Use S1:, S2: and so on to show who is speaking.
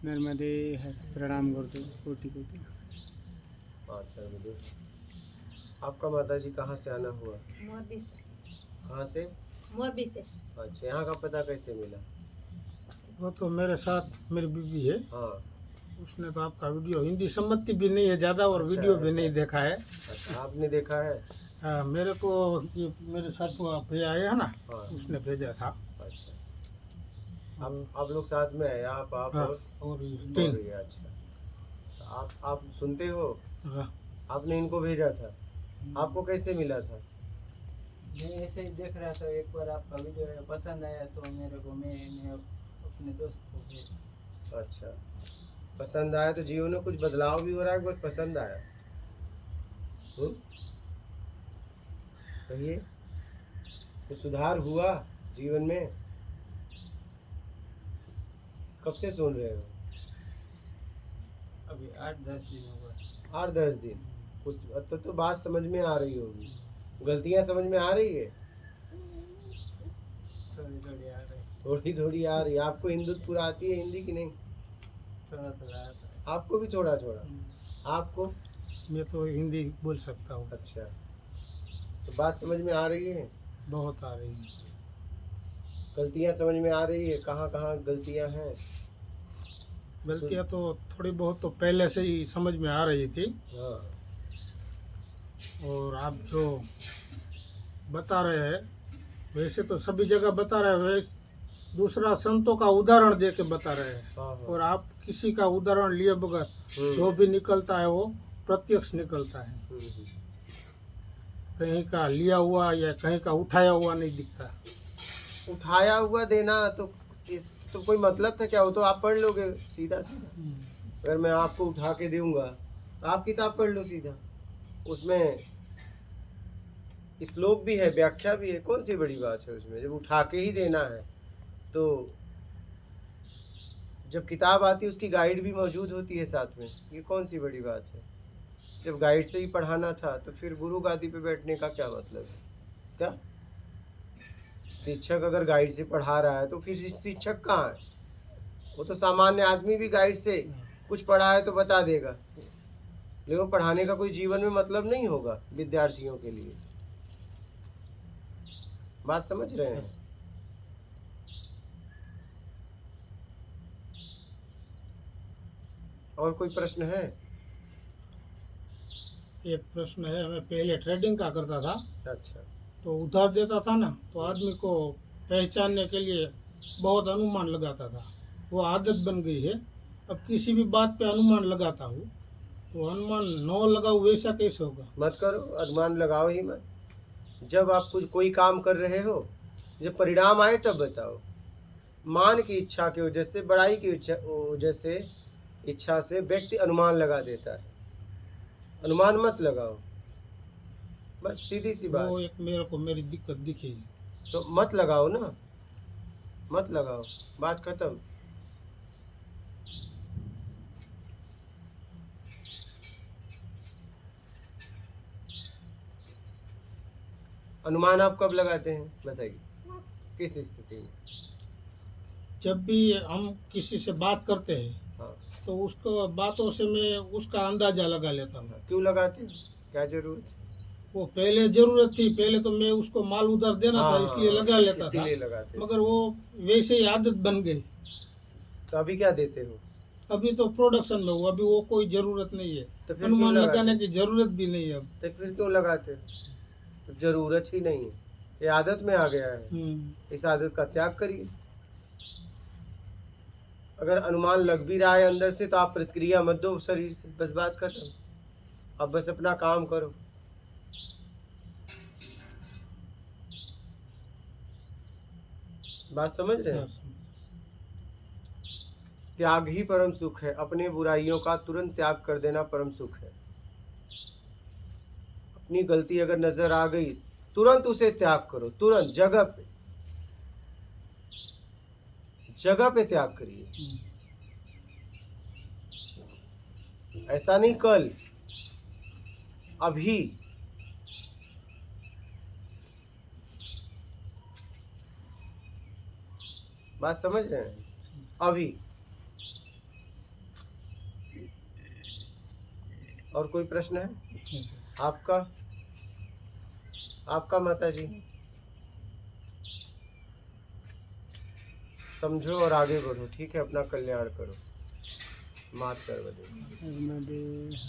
S1: नर्मदे हर प्रणाम करतो कोटि कोटि।
S2: अच्छा मुझे आपका माता जी कहाँ से आना हुआ?
S3: मोरबी से।
S2: कहाँ से?
S3: मोरबी से।
S2: अच्छा, यहाँ का पता कैसे मिला?
S1: वो तो मेरे साथ मेरी बीबी है,
S2: हाँ।
S1: उसने तो आपका वीडियो, हिंदी सम्मति भी नहीं है ज़्यादा और
S2: अच्छा,
S1: वीडियो भी
S2: ऐसा
S1: नहीं
S2: है।
S1: देखा है।
S2: अच्छा, आपने देखा है?
S1: हाँ, मेरे को ये मेरे साथ वो भैया आया है ना,
S2: हाँ।
S1: उसने भेजा था।
S2: अच्छा,
S1: और
S2: आप लोग साथ में है? आप
S1: हाँ,
S2: और
S1: और ये
S2: और
S1: तीन।
S2: ये अच्छा, तो आप सुनते हो?
S1: हाँ,
S2: आपने इनको भेजा था, आपको कैसे मिला था?
S4: मैं ऐसे ही देख रहा था, एक बार आपका वीडियो पसंद आया तो मेरे को मैंने अपने दोस्त को भेजा।
S2: अच्छा, पसंद आया तो जीवन में कुछ बदलाव भी हो रहा है, बस पसंद आया? कहिए, कुछ सुधार हुआ जीवन में? कब से सुन रहे हो?
S4: अभी 8-10 दिन हुआ।
S2: 8-10 दिन। कुछ तो बात समझ में आ रही होगी, गलतियां समझ में आ रही है?
S4: थोड़ी थोड़ी आ रही।
S2: थोड़ी थोड़ी आ रही है। आपको हिंदुत्व आती है, हिंदी की नहीं?
S4: थोड़ा थोड़ा आता है।
S2: आपको भी थोड़ा थोड़ा? आपको?
S1: मैं तो हिंदी बोल सकता हूँ।
S2: अच्छा, तो बात समझ में आ रही है?
S1: बहुत आ रही है।
S2: गलतियां समझ में आ रही है? कहाँ कहाँ गलतियां हैं?
S1: गलतियाँ तो थोड़ी बहुत तो पहले से ही समझ में आ रही थी,
S2: हाँ।
S1: और आप जो बता रहे हैं वैसे तो सभी जगह बता रहे हैं, वैसे दूसरा संतों का उदाहरण दे के बता रहे हैं।
S2: हाँ हाँ।
S1: और आप किसी का उदाहरण लिए बगैर जो भी निकलता है वो प्रत्यक्ष निकलता है,
S2: हम्म।
S1: कहीं का लिया हुआ या कहीं का उठाया हुआ नहीं दिखता।
S2: उठाया हुआ देना तो इस तो कोई मतलब था क्या? वो तो आप पढ़ लोगे सीधा सीधा। अगर मैं आपको उठा के दूंगा तो आप किताब पढ़ लो सीधा, उसमें श्लोक भी है, व्याख्या भी है, कौन सी बड़ी बात है उसमें? जब उठा के ही देना है तो जब किताब आती है उसकी गाइड भी मौजूद होती है साथ में, ये कौन सी बड़ी बात है? जब गाइड से ही पढ़ाना था तो फिर गुरु गादी पे बैठने का क्या मतलब है? क्या शिक्षक अगर गाइड से पढ़ा रहा है तो फिर शिक्षक कहाँ है? वो तो सामान्य आदमी भी गाइड से कुछ पढ़ा है तो बता देगा, लेकिन पढ़ाने का कोई जीवन में मतलब नहीं होगा विद्यार्थियों के लिए। बात समझ रहे हैं? और कोई प्रश्न है?
S1: एक प्रश्न है, मैं पहले ट्रेडिंग का करता था,
S2: अच्छा।
S1: तो उधार देता था ना, तो आदमी को पहचानने के लिए बहुत अनुमान लगाता था, वो आदत बन गई है। अब किसी भी बात पे अनुमान लगाता हूँ, तो अनुमान न लगाओ वैसा कैसे होगा?
S2: मत करो, अनुमान लगाओ ही मत। जब आप कुछ कोई काम कर रहे हो, जब परिणाम आए तब बताओ। मान की इच्छा की वजह से, बड़ाई की वजह से, इच्छा से व्यक्ति अनुमान लगा देता है। अनुमान मत लगाओ, बस सीधी सी बात।
S1: वो एक मेरे को मेरी दिक्कत दिखी।
S2: तो मत लगाओ ना, मत लगाओ, बात खत्म। अनुमान आप कब लगाते हैं बताइए, किस स्थिति में?
S1: जब भी हम किसी से बात करते हैं
S2: हाँ।
S1: तो उसको बातों से मैं उसका अंदाजा लगा लेता हूँ।
S2: क्यों लगाते हो? क्या जरूरत है?
S1: वो पहले जरूरत थी, पहले तो मैं उसको माल उधार देना था इसलिए लगा लेता था,
S2: इसीलिए लगाते हो।
S1: मगर वो वैसे ही आदत बन गई।
S2: तो अभी क्या देते हो?
S1: अभी तो प्रोडक्शन में हूँ, अभी वो कोई जरूरत नहीं है,
S2: तो फिर
S1: अनुमान
S2: क्यों
S1: लगाने
S2: लगाते
S1: की जरूरत भी नहीं है अब।
S2: तो फिर क्यों लगाते हो? तो जरूरत ही नहीं है, ये आदत में आ गया है। इस आदत का त्याग करिए। अगर अनुमान लग भी रहा है अंदर से तो आप प्रतिक्रिया मत दो शरीर से, बस बात खत्म। अब बस अपना काम करो। बात समझ रहे हैं? त्याग ही परम सुख है, अपने बुराइयों का तुरंत त्याग कर देना परम सुख है। अपनी गलती अगर नजर आ गई तुरंत उसे त्याग करो, तुरंत जगह पे त्याग करिए। ऐसा नहीं कल, अभी। बात समझ रहे हैं? अभी और कोई प्रश्न है
S1: ठीक है।
S2: आपका? आपका माता जी? समझो और आगे बढ़ो, ठीक है? अपना कल्याण करो। मात सर्वदेव।